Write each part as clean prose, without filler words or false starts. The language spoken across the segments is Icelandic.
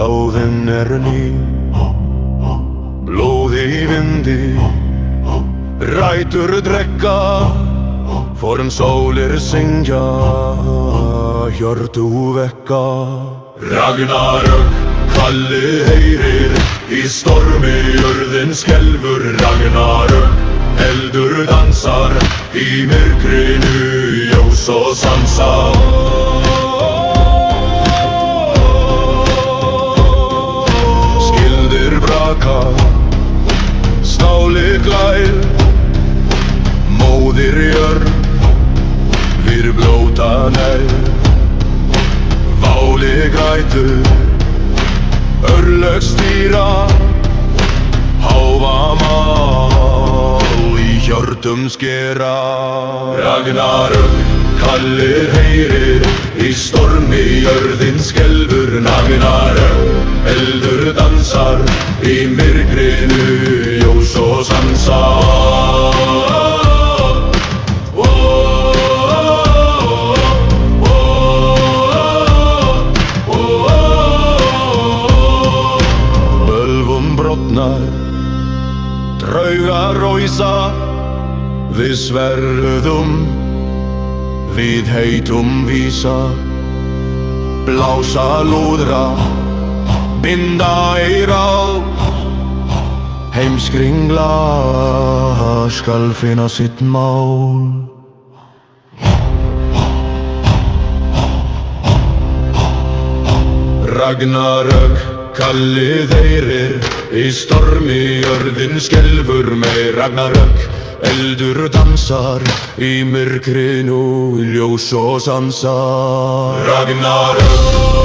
Dáðin ný, blóð í vindi, rætur drekka, forn sólir syngja, hjörtu vekka. Ragnarök, Kalli heyrir, í stormi jörðin skelfur. Ragnarök, eldur dansar, í myrkrinu ljós og sansar. Snáli glær, móðir jörð, við blóta nær. Váli grætur, örlög stýra, háva mál í hjörtum skera. Ragnarök, Kalli heyrir, í stormi jörðin skelfur. Ragnarök, eldur dansar, í myrkrinu ljós og sansar. Bölvum brotnar, draugar ræsa, við sverðum, við heitum vísa. Blása lúðra, binda í ráð, heimskringla skal finna sitt mál. Ragnarök, Kalli heyrir, í stormi jörðin skelfur. Með Ragnarök, eldur dansar, í myrkrinu ljós og sansar. Ragnarök,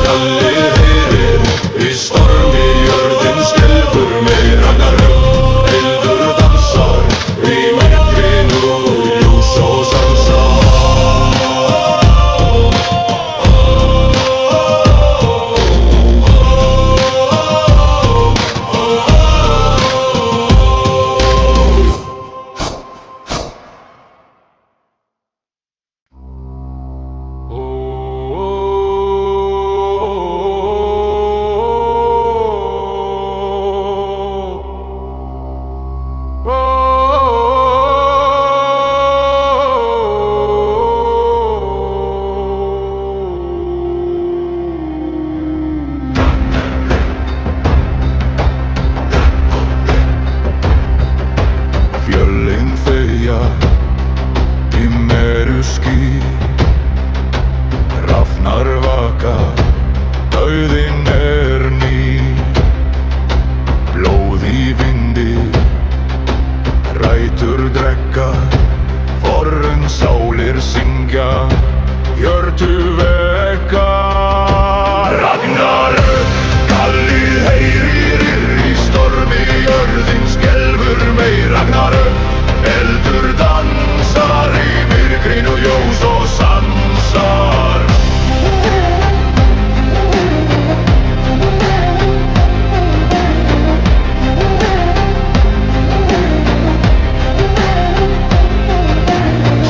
Kalli heyrir, í stormi jörðin skelfur. Með Ragnarök, eldur dansar, í myrkrinu ljós og sansar. Fjöllin þegja í meruský, rafnar vaka, dauðinn ný. Blóð í vindi, rætur drekka, forn sálir syngja, hjörtu vekka. Ragnarök, Kalli heyrir, í stormi jörðin skelfur. Með Ragnarök, eldur dansar, í myrkrinu ljós og sansar.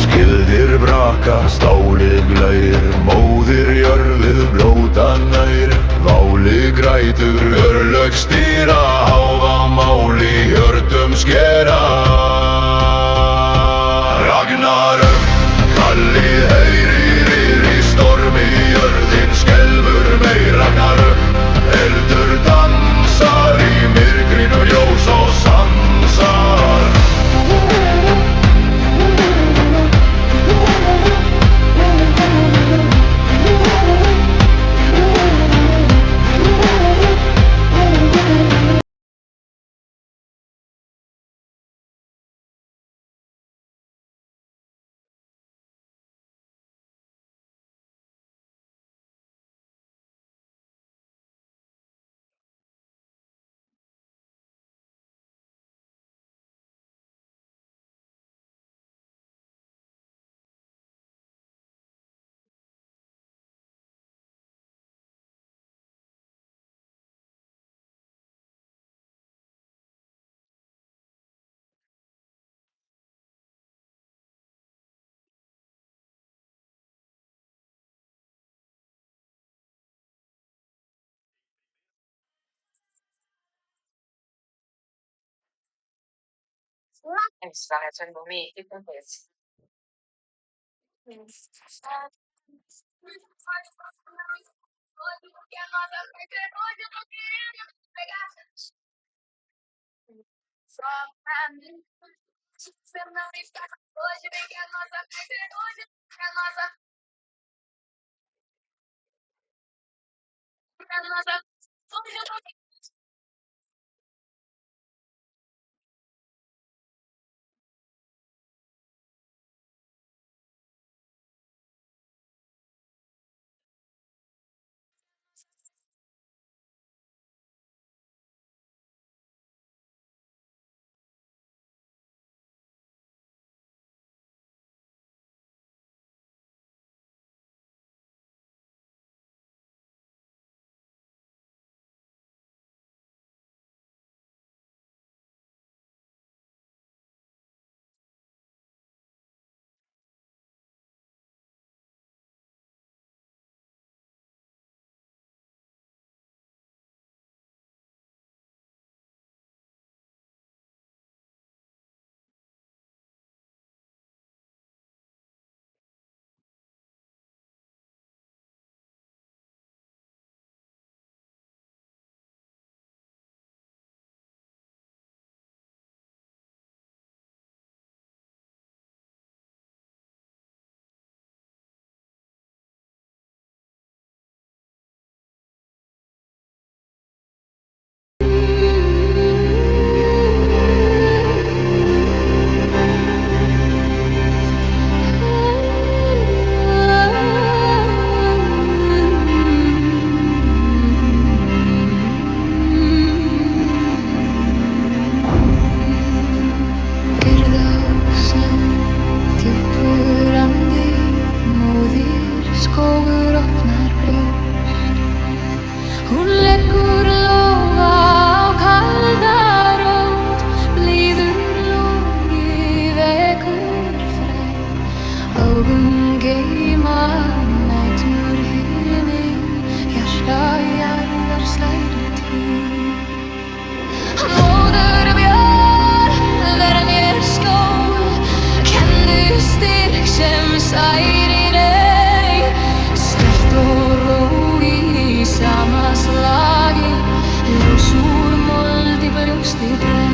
Skildir braka, stálið glær, móðir jörð blóta nær. Váli grætur, örlög stýra, háva mál í hjörtum skera. Ragnarök, Kalli heyrir, í stormi jörðin skelfur. Með Ragnarök, eldur dansar, í myrkrinu ljós og sansar. Sama slagi, ljós úr moldi brjósti